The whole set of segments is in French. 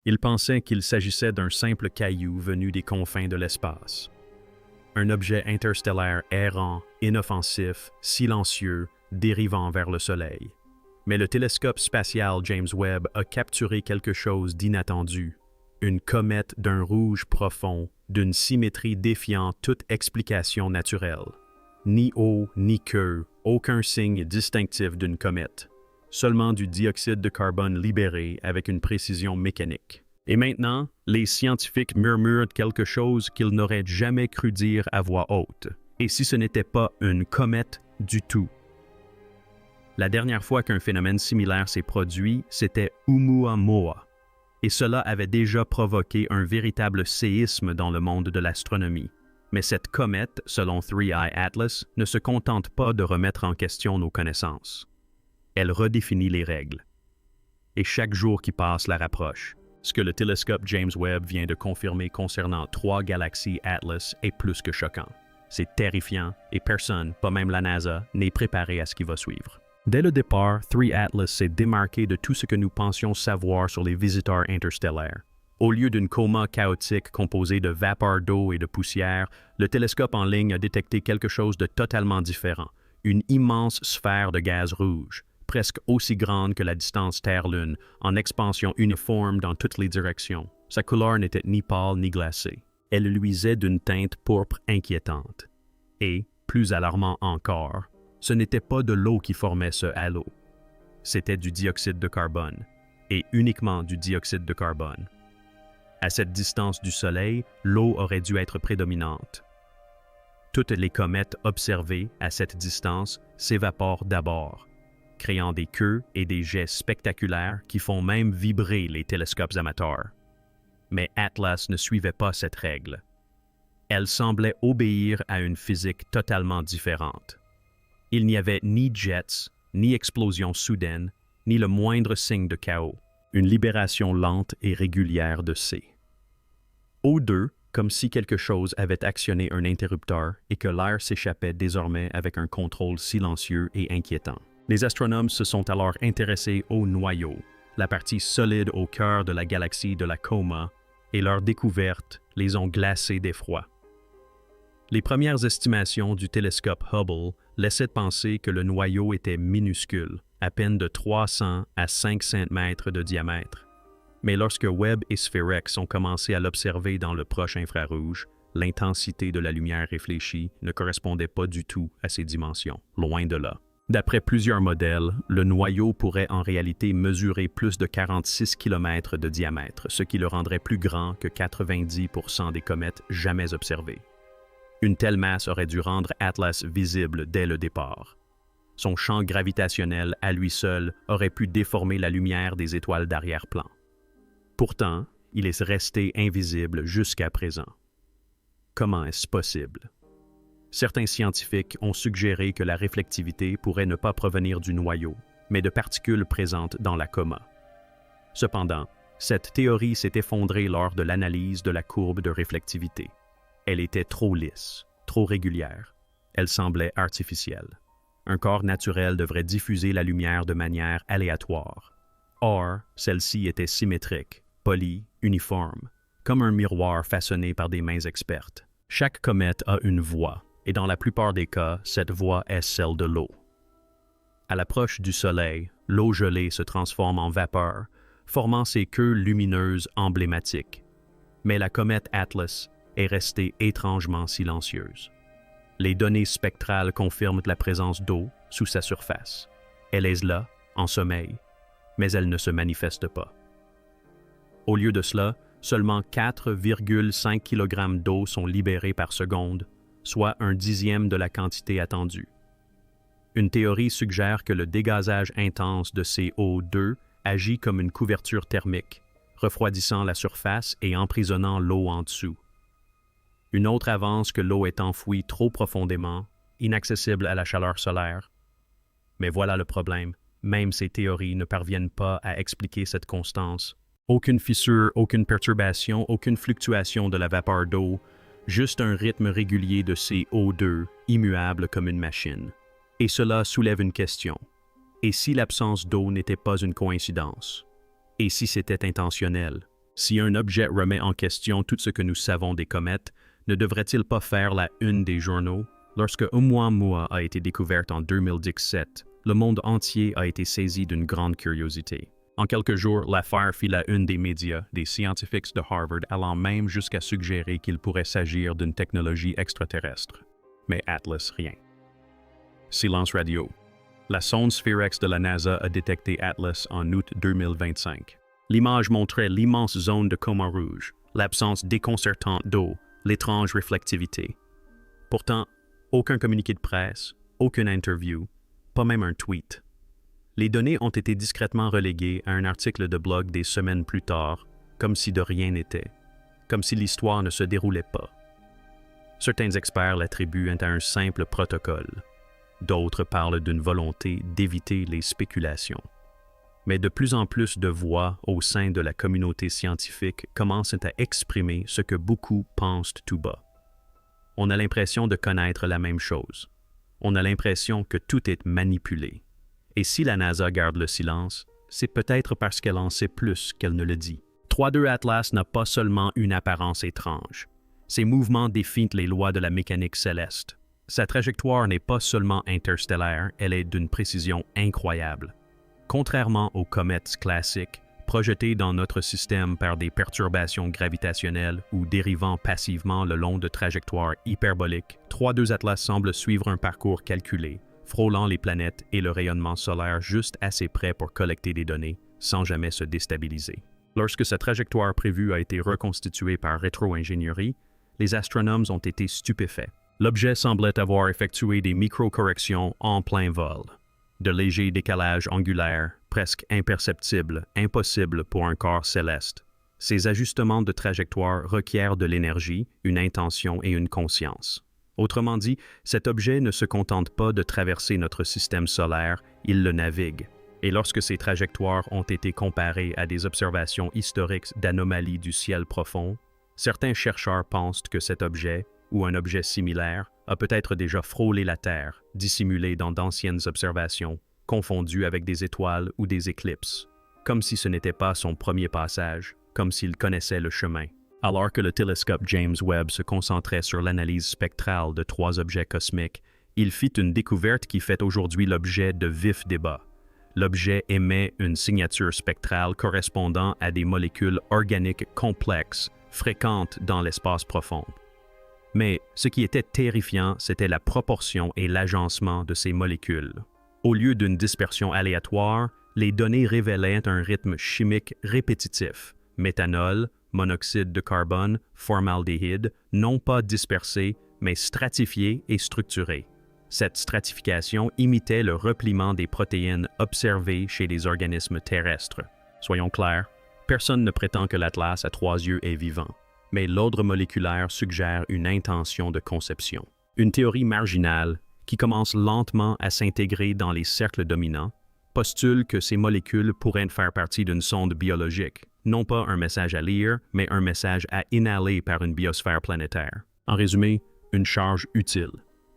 Il pensait qu'il s'agissait d'un simple caillou venu des confins de l'espace. Un objet interstellaire errant, inoffensif, silencieux, dérivant vers le Soleil. Mais le télescope spatial James Webb a capturé quelque chose d'inattendu. Une comète d'un rouge profond, d'une symétrie défiant toute explication naturelle. Ni eau, ni queue, aucun signe distinctif d'une comète. Seulement du dioxyde de carbone libéré avec une précision mécanique. Et maintenant, les scientifiques murmurent quelque chose qu'ils n'auraient jamais cru dire à voix haute. Et si ce n'était pas une comète du tout? La dernière fois qu'un phénomène similaire s'est produit, c'était Oumuamua. Et cela avait déjà provoqué un véritable séisme dans le monde de l'astronomie. Mais cette comète, selon Three Eye Atlas, ne se contente pas de remettre en question nos connaissances. Elle redéfinit les règles. Et chaque jour qui passe la rapproche. Ce que le télescope James Webb vient de confirmer concernant 3 galaxies Atlas est plus que choquant. C'est terrifiant et personne, pas même la NASA, n'est préparé à ce qui va suivre. Dès le départ, Three Atlas s'est démarqué de tout ce que nous pensions savoir sur les visiteurs interstellaires. Au lieu d'une coma chaotique composée de vapeur d'eau et de poussière, le télescope en ligne a détecté quelque chose de totalement différent. Une immense sphère de gaz rouge, presque aussi grande que la distance Terre-Lune, en expansion uniforme dans toutes les directions. Sa couleur n'était ni pâle ni glacée. Elle luisait d'une teinte pourpre inquiétante. Et, plus alarmant encore, ce n'était pas de l'eau qui formait ce halo. C'était du dioxyde de carbone, et uniquement du dioxyde de carbone. À cette distance du Soleil, l'eau aurait dû être prédominante. Toutes les comètes observées à cette distance s'évaporent d'abord, créant des queues et des jets spectaculaires qui font même vibrer les télescopes amateurs. Mais Atlas ne suivait pas cette règle. Elle semblait obéir à une physique totalement différente. Il n'y avait ni jets, ni explosion soudaine, ni le moindre signe de chaos. Une libération lente et régulière de C. O2, comme si quelque chose avait actionné un interrupteur et que l'air s'échappait désormais avec un contrôle silencieux et inquiétant. Les astronomes se sont alors intéressés au noyau, la partie solide au cœur de la galaxie de la Coma, et leurs découvertes les ont glacés d'effroi. Les premières estimations du télescope Hubble laissaient penser que le noyau était minuscule, à peine de 300 à 500 mètres de diamètre. Mais lorsque Webb et Spherex ont commencé à l'observer dans le proche infrarouge, l'intensité de la lumière réfléchie ne correspondait pas du tout à ces dimensions, loin de là. D'après plusieurs modèles, le noyau pourrait en réalité mesurer plus de 46 km de diamètre, ce qui le rendrait plus grand que 90% des comètes jamais observées. Une telle masse aurait dû rendre Atlas visible dès le départ. Son champ gravitationnel, à lui seul, aurait pu déformer la lumière des étoiles d'arrière-plan. Pourtant, il est resté invisible jusqu'à présent. Comment est-ce possible? Certains scientifiques ont suggéré que la réflectivité pourrait ne pas provenir du noyau, mais de particules présentes dans la coma. Cependant, cette théorie s'est effondrée lors de l'analyse de la courbe de réflectivité. Elle était trop lisse, trop régulière. Elle semblait artificielle. Un corps naturel devrait diffuser la lumière de manière aléatoire. Or, celle-ci était symétrique, polie, uniforme, comme un miroir façonné par des mains expertes. Chaque comète a une voie, et dans la plupart des cas, cette voie est celle de l'eau. À l'approche du Soleil, l'eau gelée se transforme en vapeur, formant ces queues lumineuses emblématiques. Mais la comète Atlas est restée étrangement silencieuse. Les données spectrales confirment la présence d'eau sous sa surface. Elle est là, en sommeil, mais elle ne se manifeste pas. Au lieu de cela, seulement 4,5 kg d'eau sont libérés par seconde, soit un dixième de la quantité attendue. Une théorie suggère que le dégazage intense de CO2 agit comme une couverture thermique, refroidissant la surface et emprisonnant l'eau en dessous. Une autre avance que l'eau est enfouie trop profondément, inaccessible à la chaleur solaire. Mais voilà le problème, même ces théories ne parviennent pas à expliquer cette constance. Aucune fissure, aucune perturbation, aucune fluctuation de la vapeur d'eau, juste un rythme régulier de CO2, immuable comme une machine. Et cela soulève une question. Et si l'absence d'eau n'était pas une coïncidence? Et si c'était intentionnel? Si un objet remet en question tout ce que nous savons des comètes, ne devrait-il pas faire la une des journaux? Lorsque Oumuamua a été découverte en 2017, le monde entier a été saisi d'une grande curiosité. En quelques jours, l'affaire fit la une des médias, des scientifiques de Harvard allant même jusqu'à suggérer qu'il pourrait s'agir d'une technologie extraterrestre. Mais Atlas, rien. Silence radio. La sonde SphereX de la NASA a détecté Atlas en août 2025. L'image montrait l'immense zone de coma rouge, l'absence déconcertante d'eau, l'étrange réflectivité. Pourtant, aucun communiqué de presse, aucune interview, pas même un tweet. Les données ont été discrètement reléguées à un article de blog des semaines plus tard, comme si de rien n'était, comme si l'histoire ne se déroulait pas. Certains experts l'attribuent à un simple protocole. D'autres parlent d'une volonté d'éviter les spéculations. Mais de plus en plus de voix au sein de la communauté scientifique commencent à exprimer ce que beaucoup pensent tout bas. On a l'impression de connaître la même chose. On a l'impression que tout est manipulé. Et si la NASA garde le silence, c'est peut-être parce qu'elle en sait plus qu'elle ne le dit. 3.2 Atlas n'a pas seulement une apparence étrange. Ses mouvements défient les lois de la mécanique céleste. Sa trajectoire n'est pas seulement interstellaire, elle est d'une précision incroyable. Contrairement aux comètes classiques, projetées dans notre système par des perturbations gravitationnelles ou dérivant passivement le long de trajectoires hyperboliques, 3.2 Atlas semble suivre un parcours calculé, frôlant les planètes et le rayonnement solaire juste assez près pour collecter des données, sans jamais se déstabiliser. Lorsque sa trajectoire prévue a été reconstituée par rétro-ingénierie, les astronomes ont été stupéfaits. L'objet semblait avoir effectué des micro-corrections en plein vol. De légers décalages angulaires, presque imperceptibles, impossibles pour un corps céleste. Ces ajustements de trajectoire requièrent de l'énergie, une intention et une conscience. Autrement dit, cet objet ne se contente pas de traverser notre système solaire, il le navigue. Et lorsque ces trajectoires ont été comparées à des observations historiques d'anomalies du ciel profond, certains chercheurs pensent que cet objet, ou un objet similaire, a peut-être déjà frôlé la Terre, dissimulé dans d'anciennes observations, confondu avec des étoiles ou des éclipses, comme si ce n'était pas son premier passage, comme s'il connaissait le chemin. Alors que le télescope James Webb se concentrait sur l'analyse spectrale de 3 objets cosmiques, il fit une découverte qui fait aujourd'hui l'objet de vifs débats. L'objet émet une signature spectrale correspondant à des molécules organiques complexes, fréquentes dans l'espace profond. Mais ce qui était terrifiant, c'était la proportion et l'agencement de ces molécules. Au lieu d'une dispersion aléatoire, les données révélaient un rythme chimique répétitif, méthanol, monoxyde de carbone, formaldéhyde, non pas dispersés, mais stratifiés et structurés. Cette stratification imitait le repliement des protéines observées chez les organismes terrestres. Soyons clairs, personne ne prétend que l'Atlas à 3 yeux est vivant, mais l'ordre moléculaire suggère une intention de conception. Une théorie marginale, qui commence lentement à s'intégrer dans les cercles dominants, postule que ces molécules pourraient faire partie d'une sonde biologique, non pas un message à lire, mais un message à inhaler par une biosphère planétaire. En résumé, une charge utile.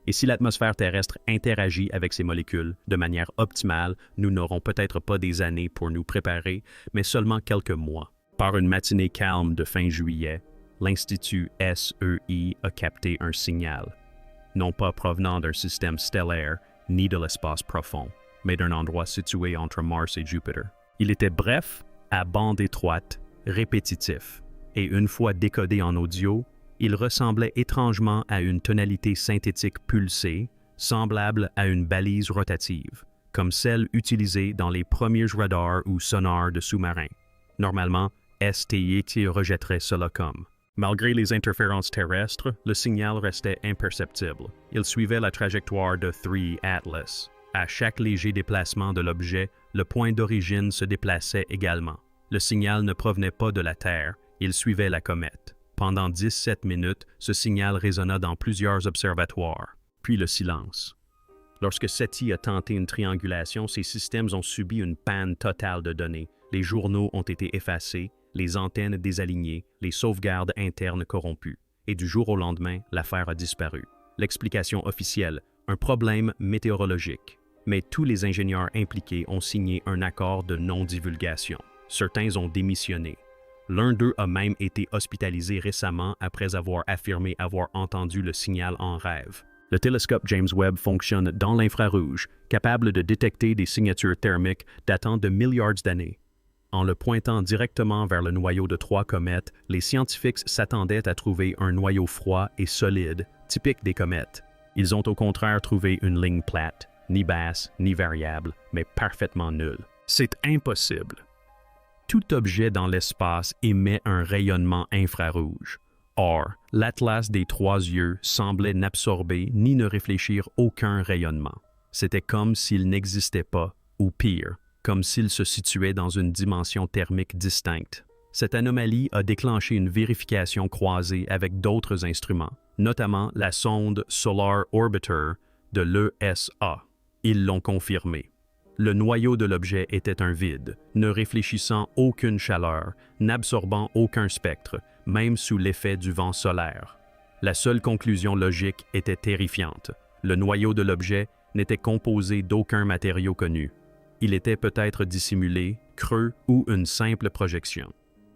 Et si l'atmosphère terrestre interagit avec ces molécules de manière optimale, nous n'aurons peut-être pas des années pour nous préparer, mais seulement quelques mois. Par une matinée calme de fin juillet, l'Institut SEI a capté un signal, non pas provenant d'un système stellaire ni de l'espace profond, mais d'un endroit situé entre Mars et Jupiter. Il était bref, à bande étroite, répétitif, et une fois décodé en audio, il ressemblait étrangement à une tonalité synthétique pulsée, semblable à une balise rotative, comme celle utilisée dans les premiers radars ou sonars de sous-marins. Normalement, STI rejetterait cela comme. Malgré les interférences terrestres, le signal restait imperceptible. Il suivait la trajectoire de 3 Atlas. À chaque léger déplacement de l'objet, le point d'origine se déplaçait également. Le signal ne provenait pas de la Terre, il suivait la comète. Pendant 17 minutes, ce signal résonna dans plusieurs observatoires. Puis le silence. Lorsque SETI a tenté une triangulation, ces systèmes ont subi une panne totale de données. Les journaux ont été effacés, les antennes désalignées, les sauvegardes internes corrompues. Et du jour au lendemain, l'affaire a disparu. L'explication officielle, un problème météorologique. Mais tous les ingénieurs impliqués ont signé un accord de non-divulgation. Certains ont démissionné. L'un d'eux a même été hospitalisé récemment après avoir affirmé avoir entendu le signal en rêve. Le télescope James Webb fonctionne dans l'infrarouge, capable de détecter des signatures thermiques datant de milliards d'années. En le pointant directement vers le noyau de 3 comètes, les scientifiques s'attendaient à trouver un noyau froid et solide, typique des comètes. Ils ont au contraire trouvé une ligne plate, ni basse, ni variable, mais parfaitement nulle. C'est impossible. Tout objet dans l'espace émet un rayonnement infrarouge. Or, l'Atlas des 3 yeux semblait n'absorber ni ne réfléchir aucun rayonnement. C'était comme s'il n'existait pas, ou pire, comme s'il se situait dans une dimension thermique distincte. Cette anomalie a déclenché une vérification croisée avec d'autres instruments, notamment la sonde Solar Orbiter de l'ESA. Ils l'ont confirmé. Le noyau de l'objet était un vide, ne réfléchissant aucune chaleur, n'absorbant aucun spectre, même sous l'effet du vent solaire. La seule conclusion logique était terrifiante. Le noyau de l'objet n'était composé d'aucun matériau connu. Il était peut-être dissimulé, creux ou une simple projection.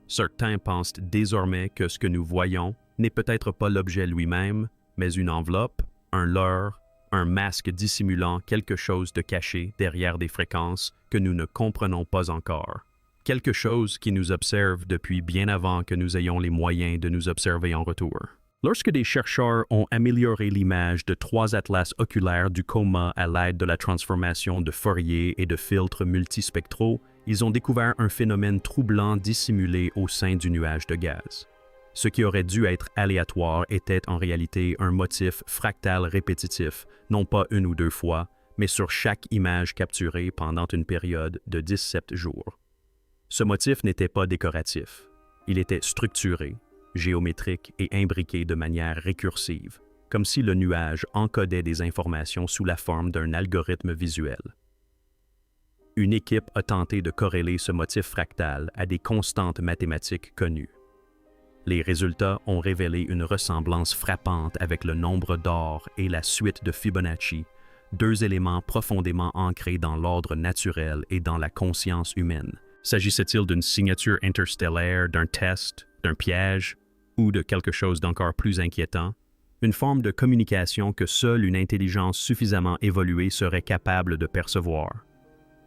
Certains pensent désormais que ce que nous voyons n'est peut-être pas l'objet lui-même, mais une enveloppe, un leurre, un masque dissimulant quelque chose de caché derrière des fréquences que nous ne comprenons pas encore. Quelque chose qui nous observe depuis bien avant que nous ayons les moyens de nous observer en retour. Lorsque des chercheurs ont amélioré l'image de 3 atlas oculaires du coma à l'aide de la transformation de Fourier et de filtres multispectraux, ils ont découvert un phénomène troublant dissimulé au sein du nuage de gaz. Ce qui aurait dû être aléatoire était en réalité un motif fractal répétitif, non pas une ou 2 fois, mais sur chaque image capturée pendant une période de 17 jours. Ce motif n'était pas décoratif. Il était structuré, géométrique et imbriqué de manière récursive, comme si le nuage encodait des informations sous la forme d'un algorithme visuel. Une équipe a tenté de corréler ce motif fractal à des constantes mathématiques connues. Les résultats ont révélé une ressemblance frappante avec le nombre d'or et la suite de Fibonacci, 2 éléments profondément ancrés dans l'ordre naturel et dans la conscience humaine. S'agissait-il d'une signature interstellaire, d'un test, d'un piège, ou de quelque chose d'encore plus inquiétant? Une forme de communication que seule une intelligence suffisamment évoluée serait capable de percevoir.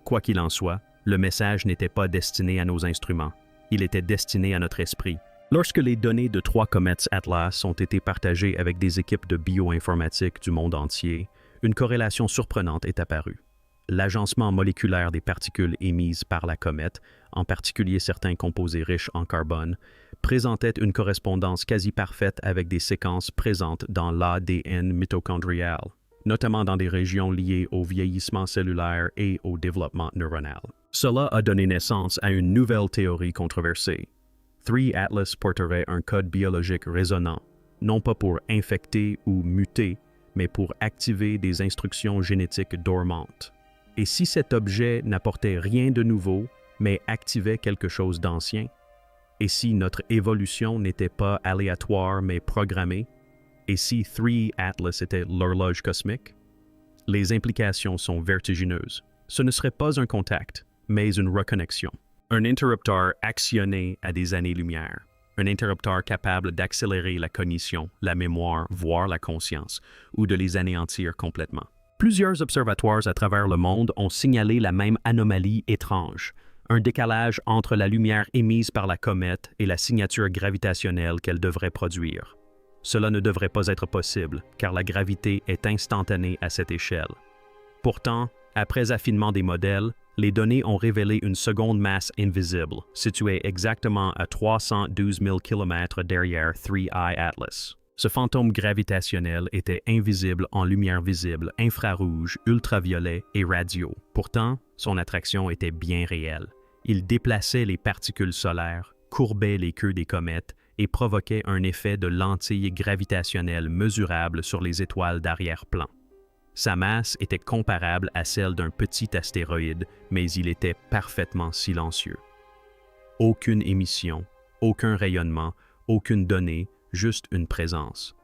Quoi qu'il en soit, le message n'était pas destiné à nos instruments, il était destiné à notre esprit. Lorsque les données de 3 comètes Atlas ont été partagées avec des équipes de bioinformatique du monde entier, une corrélation surprenante est apparue. L'agencement moléculaire des particules émises par la comète, en particulier certains composés riches en carbone, présentait une correspondance quasi parfaite avec des séquences présentes dans l'ADN mitochondrial, notamment dans des régions liées au vieillissement cellulaire et au développement neuronal. Cela a donné naissance à une nouvelle théorie controversée. 3 Atlas porterait un code biologique résonnant, non pas pour infecter ou muter, mais pour activer des instructions génétiques dormantes. Et si cet objet n'apportait rien de nouveau, mais activait quelque chose d'ancien? Et si notre évolution n'était pas aléatoire mais programmée? Et si 3 Atlas était l'horloge cosmique? Les implications sont vertigineuses. Ce ne serait pas un contact, mais une reconnexion. Un interrupteur actionné à des années-lumière. Un interrupteur capable d'accélérer la cognition, la mémoire, voire la conscience, ou de les anéantir complètement. Plusieurs observatoires à travers le monde ont signalé la même anomalie étrange, un décalage entre la lumière émise par la comète et la signature gravitationnelle qu'elle devrait produire. Cela ne devrait pas être possible, car la gravité est instantanée à cette échelle. Pourtant, après affinement des modèles, les données ont révélé une seconde masse invisible, située exactement à 312 000 km derrière 3I Atlas. Ce fantôme gravitationnel était invisible en lumière visible, infrarouge, ultraviolet et radio. Pourtant, son attraction était bien réelle. Il déplaçait les particules solaires, courbait les queues des comètes et provoquait un effet de lentille gravitationnelle mesurable sur les étoiles d'arrière-plan. Sa masse était comparable à celle d'un petit astéroïde, mais il était parfaitement silencieux. Aucune émission, aucun rayonnement, aucune donnée, juste une présence.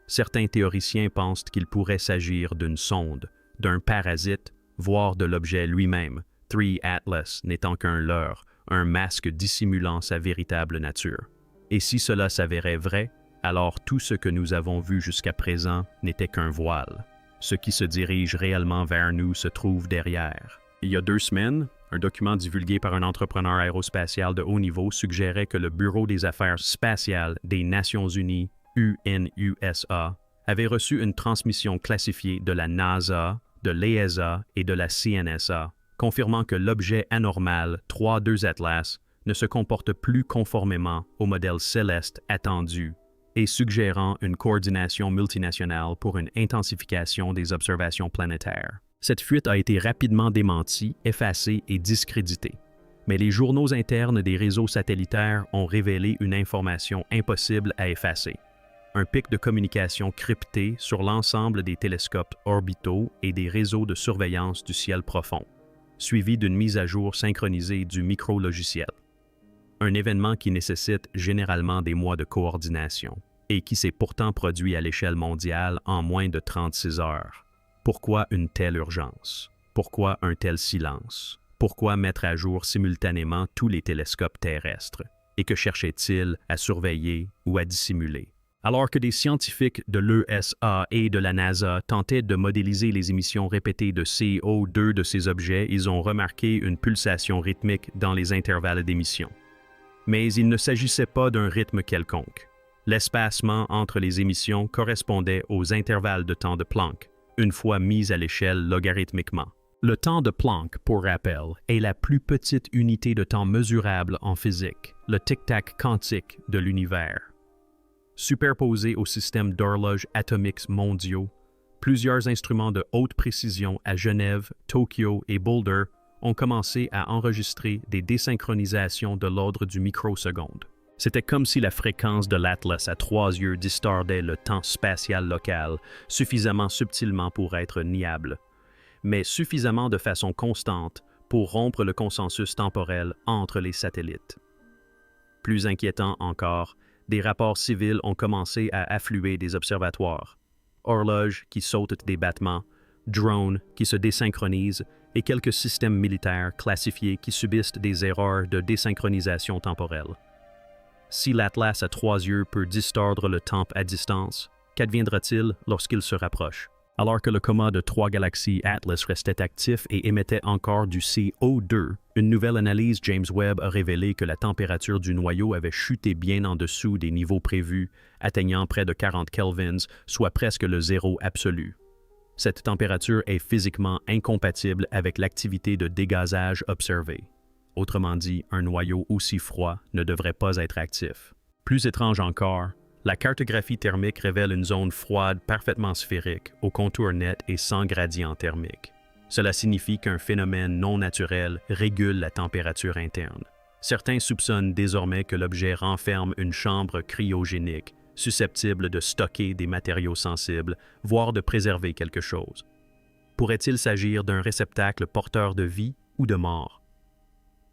Certains théoriciens pensent qu'il pourrait s'agir d'une sonde, d'un parasite, voire de l'objet lui-même, 3 Atlas n'étant qu'un leurre, un masque dissimulant sa véritable nature. Et si cela s'avérait vrai, alors tout ce que nous avons vu jusqu'à présent n'était qu'un voile. Ce qui se dirige réellement vers nous se trouve derrière. Il y a 2 semaines, un document divulgué par un entrepreneur aérospatial de haut niveau suggérait que le Bureau des Affaires spatiales des Nations Unies, UNUSA, avait reçu une transmission classifiée de la NASA, de l'ESA et de la CNSA, confirmant que l'objet anormal 3-2 Atlas ne se comporte plus conformément au modèle céleste attendu et suggérant une coordination multinationale pour une intensification des observations planétaires. Cette fuite a été rapidement démentie, effacée et discréditée. Mais les journaux internes des réseaux satellitaires ont révélé une information impossible à effacer. Un pic de communication crypté sur l'ensemble des télescopes orbitaux et des réseaux de surveillance du ciel profond, suivi d'une mise à jour synchronisée du micro-logiciel. Un événement qui nécessite généralement des mois de coordination et qui s'est pourtant produit à l'échelle mondiale en moins de 36 heures. Pourquoi une telle urgence? Pourquoi un tel silence? Pourquoi mettre à jour simultanément tous les télescopes terrestres? Et que cherchait-il à surveiller ou à dissimuler? Alors que des scientifiques de l'ESA et de la NASA tentaient de modéliser les émissions répétées de CO2 de ces objets, ils ont remarqué une pulsation rythmique dans les intervalles d'émission. Mais il ne s'agissait pas d'un rythme quelconque. L'espacement entre les émissions correspondait aux intervalles de temps de Planck, une fois mis à l'échelle logarithmiquement. Le temps de Planck, pour rappel, est la plus petite unité de temps mesurable en physique, le tic-tac quantique de l'univers. Superposé au système d'horloges atomiques mondiaux, plusieurs instruments de haute précision à Genève, Tokyo et Boulder ont commencé à enregistrer des désynchronisations de l'ordre du microseconde. C'était comme si la fréquence de l'Atlas à 3 yeux distordait le temps spatial local suffisamment subtilement pour être niable, mais suffisamment de façon constante pour rompre le consensus temporel entre les satellites. Plus inquiétant encore, des rapports civils ont commencé à affluer des observatoires. Horloges qui sautent des battements, drones qui se désynchronisent et quelques systèmes militaires classifiés qui subissent des erreurs de désynchronisation temporelle. Si l'Atlas à 3 yeux peut distordre le temps à distance, qu'adviendra-t-il lorsqu'il se rapproche? Alors que le coma de 3 galaxies Atlas restait actif et émettait encore du CO2, une nouvelle analyse James Webb a révélé que la température du noyau avait chuté bien en dessous des niveaux prévus, atteignant près de 40 kelvins, soit presque le zéro absolu. Cette température est physiquement incompatible avec l'activité de dégazage observée. Autrement dit, un noyau aussi froid ne devrait pas être actif. Plus étrange encore, la cartographie thermique révèle une zone froide parfaitement sphérique, au contour net et sans gradient thermique. Cela signifie qu'un phénomène non naturel régule la température interne. Certains soupçonnent désormais que l'objet renferme une chambre cryogénique, susceptible de stocker des matériaux sensibles, voire de préserver quelque chose. Pourrait-il s'agir d'un réceptacle porteur de vie ou de mort?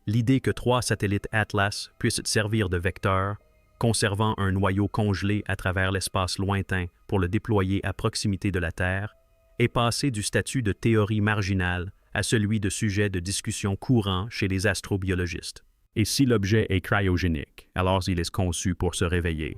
L'idée que 3 satellites Atlas puissent servir de vecteurs, conservant un noyau congelé à travers l'espace lointain pour le déployer à proximité de la Terre, est passée du statut de théorie marginale à celui de sujet de discussion courant chez les astrobiologistes. Et si l'objet est cryogénique, alors il est conçu pour se réveiller.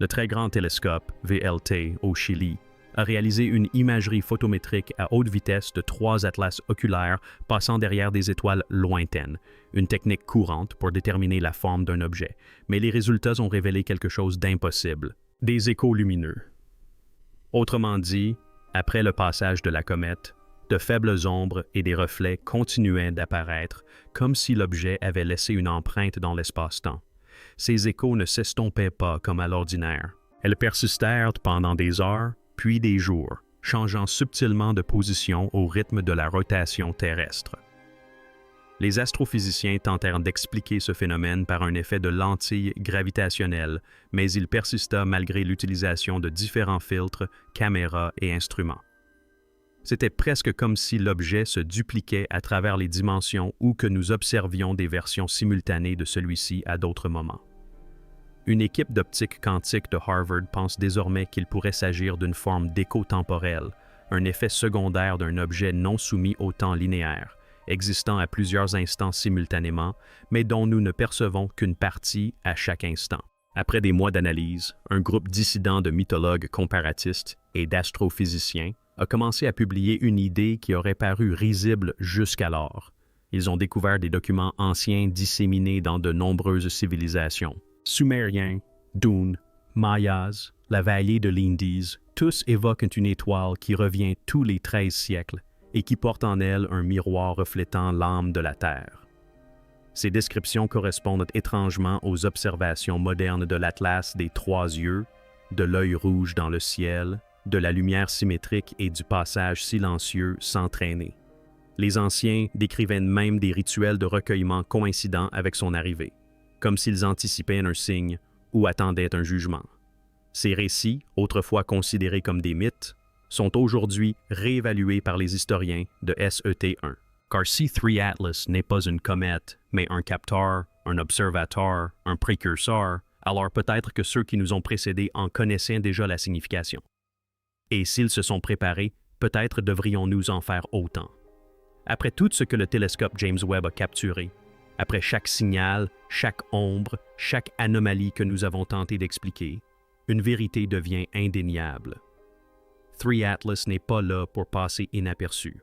Le très grand télescope, VLT, au Chili, a réalisé une imagerie photométrique à haute vitesse de 3 atlas oculaires passant derrière des étoiles lointaines, une technique courante pour déterminer la forme d'un objet, mais les résultats ont révélé quelque chose d'impossible, des échos lumineux. Autrement dit, après le passage de la comète, de faibles ombres et des reflets continuaient d'apparaître, comme si l'objet avait laissé une empreinte dans l'espace-temps. Ces échos ne s'estompaient pas comme à l'ordinaire. Elles persistèrent pendant des heures, puis des jours, changeant subtilement de position au rythme de la rotation terrestre. Les astrophysiciens tentèrent d'expliquer ce phénomène par un effet de lentille gravitationnelle, mais il persista malgré l'utilisation de différents filtres, caméras et instruments. C'était presque comme si l'objet se dupliquait à travers les dimensions ou que nous observions des versions simultanées de celui-ci à d'autres moments. Une équipe d'optique quantique de Harvard pense désormais qu'il pourrait s'agir d'une forme d'écho temporel, un effet secondaire d'un objet non soumis au temps linéaire, existant à plusieurs instants simultanément, mais dont nous ne percevons qu'une partie à chaque instant. Après des mois d'analyse, un groupe dissident de mythologues comparatistes et d'astrophysiciens a commencé à publier une idée qui aurait paru risible jusqu'alors. Ils ont découvert des documents anciens disséminés dans de nombreuses civilisations. Sumériens, Dûnes, Mayas, la vallée de l'Indie, tous évoquent une étoile qui revient tous les 13 siècles et qui porte en elle un miroir reflétant l'âme de la Terre. Ces descriptions correspondent étrangement aux observations modernes de l'Atlas des trois yeux, de l'œil rouge dans le ciel, de la lumière symétrique et du passage silencieux sans traîner. Les anciens décrivaient même des rituels de recueillement coïncidents avec son arrivée, comme s'ils anticipaient un signe ou attendaient un jugement. Ces récits, autrefois considérés comme des mythes, sont aujourd'hui réévalués par les historiens de SET1. Car si 3 Atlas n'est pas une comète, mais un capteur, un observateur, un précurseur, alors peut-être que ceux qui nous ont précédés en connaissaient déjà la signification. Et s'ils se sont préparés, peut-être devrions-nous en faire autant. Après tout ce que le télescope James Webb a capturé, après chaque signal, chaque ombre, chaque anomalie que nous avons tenté d'expliquer, une vérité devient indéniable. 3 Atlas n'est pas là pour passer inaperçue.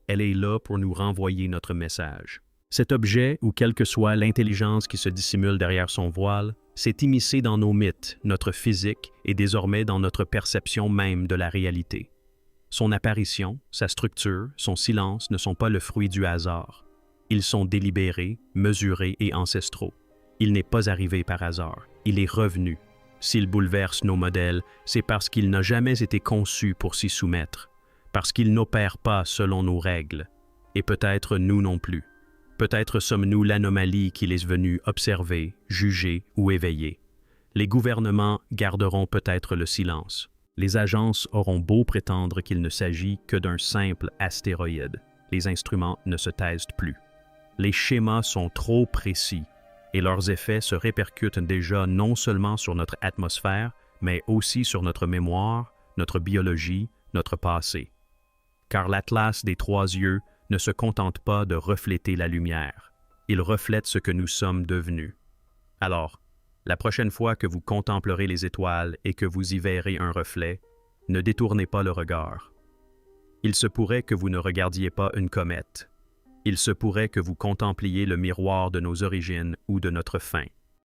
Elle est là pour nous renvoyer notre message. Cet objet, ou quelle que soit l'intelligence qui se dissimule derrière son voile, s'est immiscé dans nos mythes, notre physique et désormais dans notre perception même de la réalité. Son apparition, sa structure, son silence ne sont pas le fruit du hasard. Ils sont délibérés, mesurés et ancestraux. Il n'est pas arrivé par hasard, il est revenu. S'il bouleverse nos modèles, c'est parce qu'il n'a jamais été conçu pour s'y soumettre, parce qu'il n'opère pas selon nos règles, et peut-être nous non plus. Peut-être sommes-nous l'anomalie qu'il est venu observer, juger ou éveiller. Les gouvernements garderont peut-être le silence. Les agences auront beau prétendre qu'il ne s'agit que d'un simple astéroïde. Les instruments ne se taisent plus. Les schémas sont trop précis et leurs effets se répercutent déjà non seulement sur notre atmosphère, mais aussi sur notre mémoire, notre biologie, notre passé. Car l'Atlas des trois yeux ne se contente pas de refléter la lumière. Il reflète ce que nous sommes devenus. Alors, la prochaine fois que vous contemplerez les étoiles et que vous y verrez un reflet, ne détournez pas le regard. Il se pourrait que vous ne regardiez pas une comète. Il se pourrait que vous contempliez le miroir de nos origines ou de notre fin.